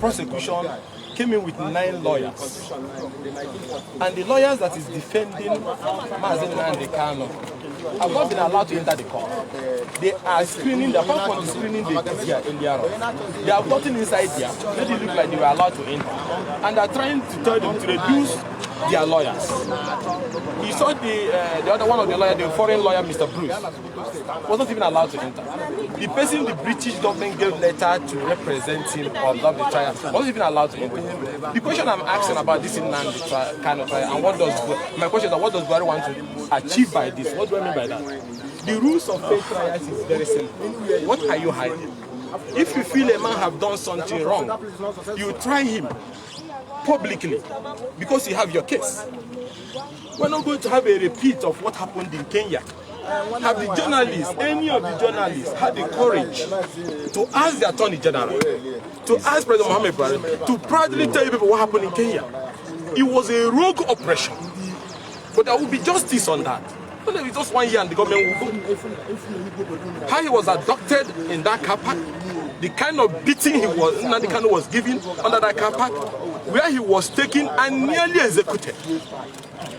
prosecution came in with 9 lawyers. And the lawyers that is defending Nnamdi Kanu have not been allowed to enter the court. They are screening, apart from the screening they did here earlier on. They have gotten inside there, made it look like they were allowed to enter. And are trying to tell them to reduce their lawyers. You saw the other one of the lawyers, the foreign lawyer, Mr. Bruce, was not even allowed to enter. The person the British government gave letter to represent him or observe the trial wasn't even allowed to enter. The question I'm asking about this Nnamdi kind of trial, and my question is, what does Buhari want to achieve by this? What do I mean by that? The rules of fair trials is very simple. What are you hiding? If you feel a man have done something wrong, you try him publicly because you have your case. We're not going to have a repeat of what happened in Kenya. Have the journalists, any of the journalists, had the courage to ask the Attorney General, to ask President Muhammad Buhari, to proudly tell you people what happened in Kenya. It was a rogue operation, but there will be justice on that. It's just 1 year and the government will go. How he was abducted in that car park, the kind of beating Nnamdi Kanu was given under that car park, where he was taken and nearly executed.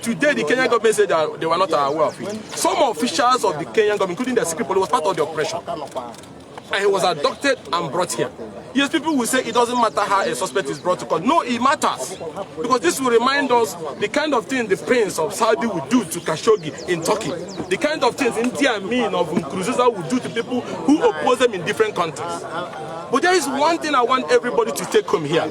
Today, the Kenyan government said that they were not aware of it. Some officials of the Kenyan government, including the secret police, was part of the operation. And he was abducted and brought here. Yes, people will say it doesn't matter how a suspect is brought to court. No, it matters. Because this will remind us the kind of thing the prince of Saudi would do to Khashoggi in Turkey. The kind of things India Amin of Nkurunziza would do to people who oppose them in different countries. But there is one thing I want everybody to take home here.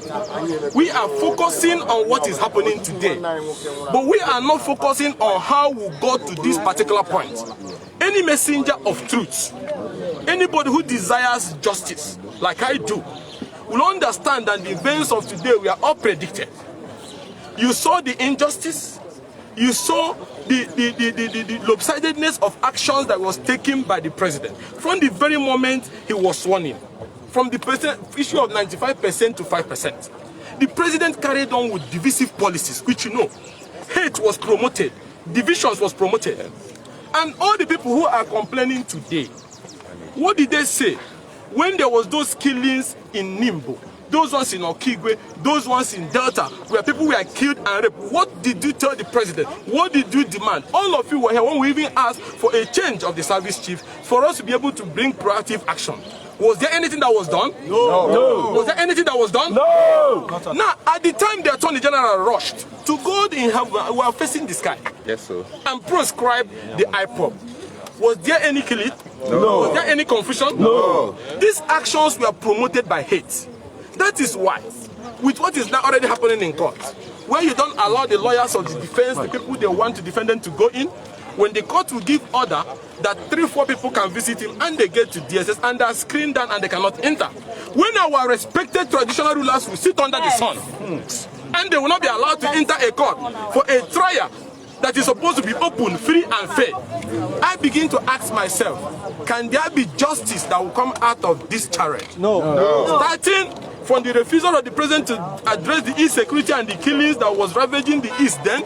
We are focusing on what is happening today. But we are not focusing on how we got to this particular point. Any messenger of truth, anybody who desires justice, like I do, will understand that the events of today were all predicted. You saw the injustice, you saw the lopsidedness of actions that was taken by the president from the very moment he was sworn in. From the issue of 95% to 5%. The president carried on with divisive policies, which you know, hate was promoted, divisions was promoted. And all the people who are complaining today, what did they say? When there was those killings in Nimbo, those ones in Okigwe, those ones in Delta, where people were killed and raped, what did you tell the president? What did you demand? All of you were here when we even asked for a change of the service chief for us to be able to bring proactive action. Was there anything that was done? No. Was there anything that was done? No. Now, at the time the Attorney General rushed to go in heaven, we were facing the sky. Yes, sir. And proscribed the IPOB. Was there any killing? No. Was there any confusion? No. These actions were promoted by hate. That is why, with what is now already happening in court, where you don't allow the lawyers of the defense, the people they want to defend them, to go in, when the court will give order that 3-4 people can visit him and they get to DSS and they are screened down and they cannot enter. When our respected traditional rulers will sit under the sun and they will not be allowed to enter a court for a trial that is supposed to be open, free and fair, I begin to ask myself, can there be justice that will come out of this charade? No. Starting from the refusal of the president to address the insecurity and the killings that was ravaging the East then,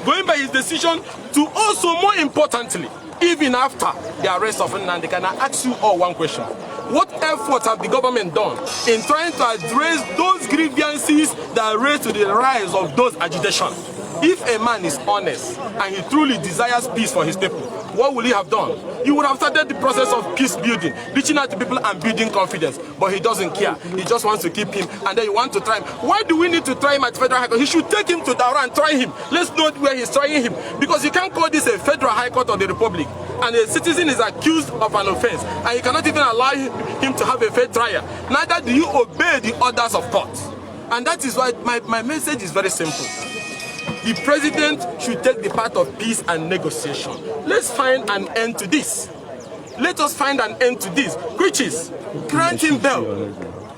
going by his decision to also, more importantly, even after the arrest of Nnamdi Kanu, I ask you all one question. What efforts have the government done in trying to address those grievances that raise to the rise of those agitations? If a man is honest and he truly desires peace for his people, what will he have done? He would have started the process of peace building, reaching out to people and building confidence. But he doesn't care. He just wants to keep him, and then you want to try him. Why do we need to try him at Federal High Court? He should take him to Daura and try him. Let's know where he's trying him. Because you can't call this a Federal High Court of the Republic, and a citizen is accused of an offense, and you cannot even allow him to have a fair trial. Neither do you obey the orders of court. And that is why my message is very simple. The president should take the path of peace and negotiation. Let's find an end to this. Let us find an end to this, which is granting bail,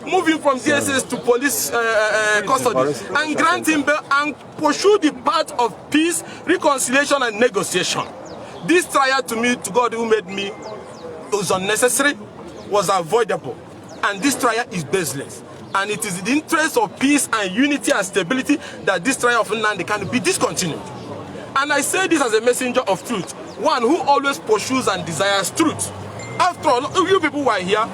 moving from DSS to police custody, and granting bail and pursue the path of peace, reconciliation, and negotiation. This trial, to me, to God who made me, was unnecessary, was avoidable, and this trial is baseless. And it is in the interest of peace and unity and stability that this trial of Nnamdi can be discontinued. And I say this as a messenger of truth, one who always pursues and desires truth. After all, you people were here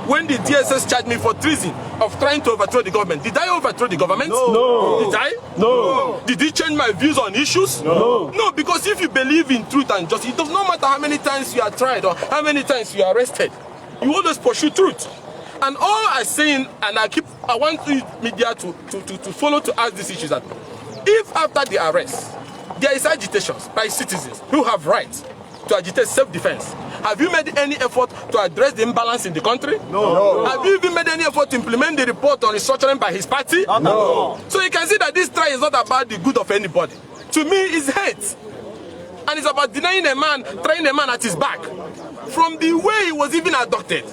when the DSS charged me for treason. of trying to overthrow the government. Did I overthrow the government? No. Did I? No. Did it change my views on issues? No. No, because if you believe in truth and justice, it does not matter how many times you are tried or how many times you are arrested. You always pursue truth. And all I'm saying, and I want the media to follow to ask these issues, that if after the arrest, there is agitations by citizens who have rights to agitate self-defense, have you made any effort to address the imbalance in the country? No. Have you even made any effort to implement the report on restructuring by his party? No. So you can see that this trial is not about the good of anybody. To me, it's hate. And it's about denying a man, trying a man at his back. From the way he was even abducted.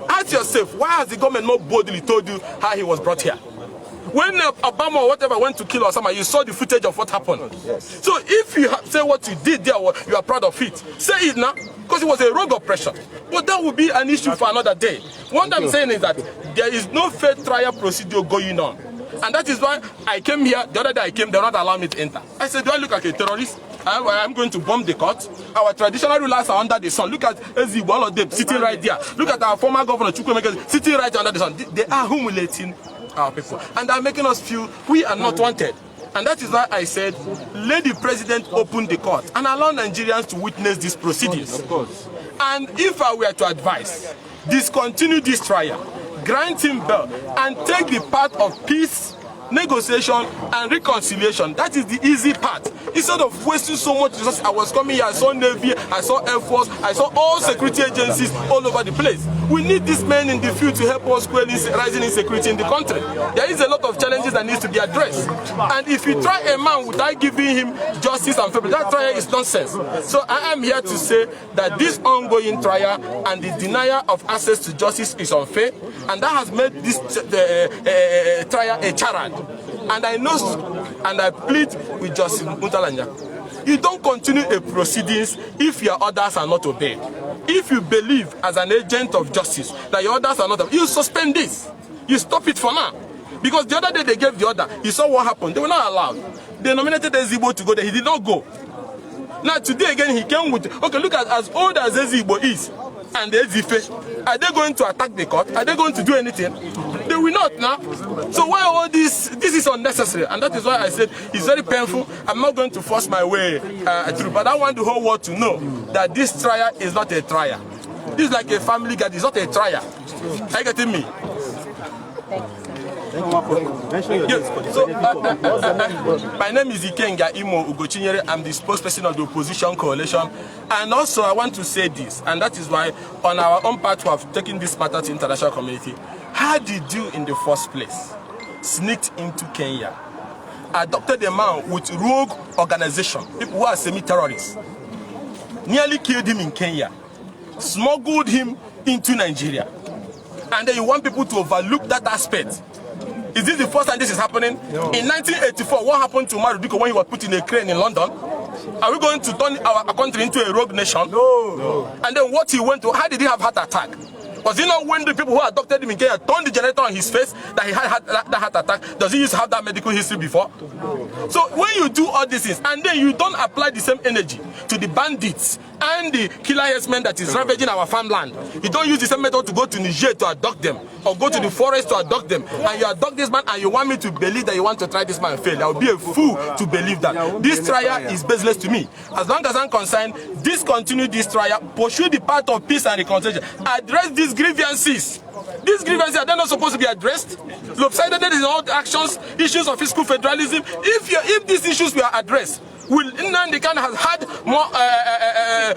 Ask yourself, why has the government not boldly told you how he was brought here? When Obama or whatever went to kill Osama, you saw the footage of what happened. Yes. So if you say what you did there, you are proud of it, say it now, because it was a rogue oppression. But that would be an issue for another day. What I'm saying is that there is no fair trial procedure going on. And that is why I came here. The other day I came, they will not allow me to enter. I said, do I look like a terrorist? I'm going to bomb the court. Our traditional rulers are under the sun. Look at Ezigbo, all of them sitting right there. Look at our former governor, Chukwemeka, sitting right under the sun. They are humiliating our people. And they're making us feel we are not wanted. And that is why I said, let the president open the court and allow Nigerians to witness these proceedings. Of course. And if I were to advise, discontinue this trial, grant him bail, and take the path of peace, negotiation, and reconciliation. That is the easy part. Instead of wasting so much resources, I was coming here, I saw Navy, I saw Air Force, I saw all security agencies all over the place. We need these men in the field to help us quell rising insecurity in the country. There is a lot of challenges that needs to be addressed. And if you try a man without giving him justice and fairness, that trial is nonsense. So I am here to say that this ongoing trial and the denial of access to justice is unfair, and that has made this trial a charade. And I know, and I plead with Justice Muntalanya, you don't continue a proceedings if your orders are not obeyed. If you believe as an agent of justice that your orders are not obeyed, you suspend this. You stop it for now. Because the other day they gave the order, you saw what happened. They were not allowed. They nominated Ezigbo to go there. He did not go. Now today again he came with, okay, look at as old as Ezigbo is and the Ezife. Are they going to attack the court? Are they going to do anything? They will not now. So why all this? This is unnecessary, and that is why I said it's very painful. I'm not going to force my way through, but I want the whole world to know that this trial is not a trial. This is like a family guard. It's not a trial. Are you getting me? Yes. So, my name is Ikenga Imo. I'm the spokesperson of the opposition coalition, and also I want to say this, and that is why on our own part we have taken this matter to international community. How did you in the first place sneaked into Kenya, adopted a man with rogue organization, people who are semi-terrorists, nearly killed him in Kenya, smuggled him into Nigeria, and then you want people to overlook that aspect? Is this the first time this is happening? No. In 1984, what happened to Maruduko when he was put in a crane in London? Are we going to turn our country into a rogue nation? No. And then what he went to, how did he have heart attack? Was it not when the people who adopted him in Kenya turned the generator on his face that he had that heart attack? Does he used to have that medical history before? No. So when you do all these things and then you don't apply the same energy to the bandits and the killer herdsmen that is ravaging our farmland, you don't use the same method to go to Niger to abduct them or go to the forest to abduct them, and you abduct this man and you want me to believe that you want to try this man and fail. I will be a fool to believe that. This trial is baseless to me. As long as I'm concerned, discontinue this trial, pursue the path of peace and reconciliation, address these grievances. These grievances are not supposed to be addressed. Lopsidedness in all actions, issues of fiscal federalism. If these issues were addressed, will Nnamdi Kanu has had more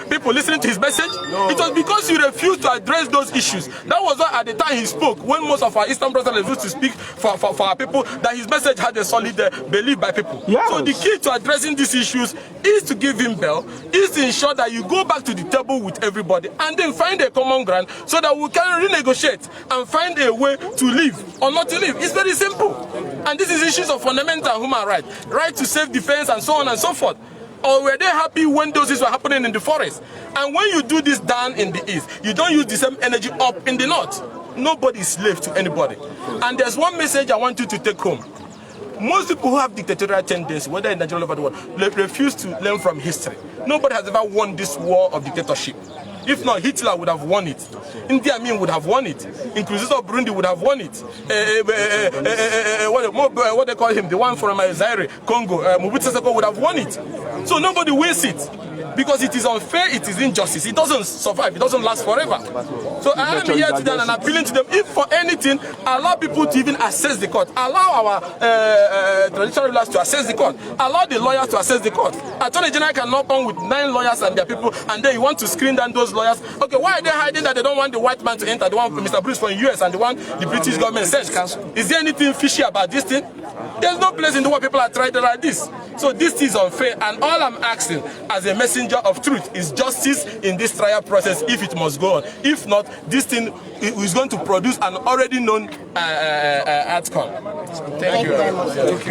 people listening to his message? No. It was because you refused to address those issues. That was why at the time he spoke, when most of our Eastern brothers refused to speak for our people, that his message had a solid belief by people. Yes. So the key to addressing these issues is to give him bail, is to ensure that you go back to the table with everybody and then find a common ground so that we can renegotiate and find a way to live or not to live. It's very simple. And this is issues of fundamental human rights, right to self-defense and so on and so forth. Or were they happy when those things were happening in the forest? And when you do this down in the east, you don't use the same energy up in the north. Nobody is slave to anybody. And there's one message I want you to take home. Most people who have dictatorial tendencies, whether in Nigeria or over the world, refuse to learn from history. Nobody has ever won this war of dictatorship. If not, Hitler would have won it. Idi Amin would have won it. Inquisitor of Burundi would have won it. What they call him, the one from Zaire, Congo, Mobutu Sese Seko would have won it. So nobody wins it. Because it is unfair, it is injustice. It doesn't survive, it doesn't last forever. So I am here today and appealing to them, if for anything, allow people to even access the court. Allow our traditional rulers to access the court. Allow the lawyers to access the court. Attorney General cannot come with 9 lawyers and their people, and then you want to screen down those lawyers. Okay, why are they hiding that they don't want the white man to enter? The one Mr. Bruce from the US and the one the British government sent. Is there anything fishy about this thing? There's no place in the world people are trying to like this. So this is unfair, and all I'm asking as a messenger of truth is justice in this trial process if it must go on. If not, this thing is going to produce an already known outcome. Thank you very much. Thank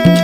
you.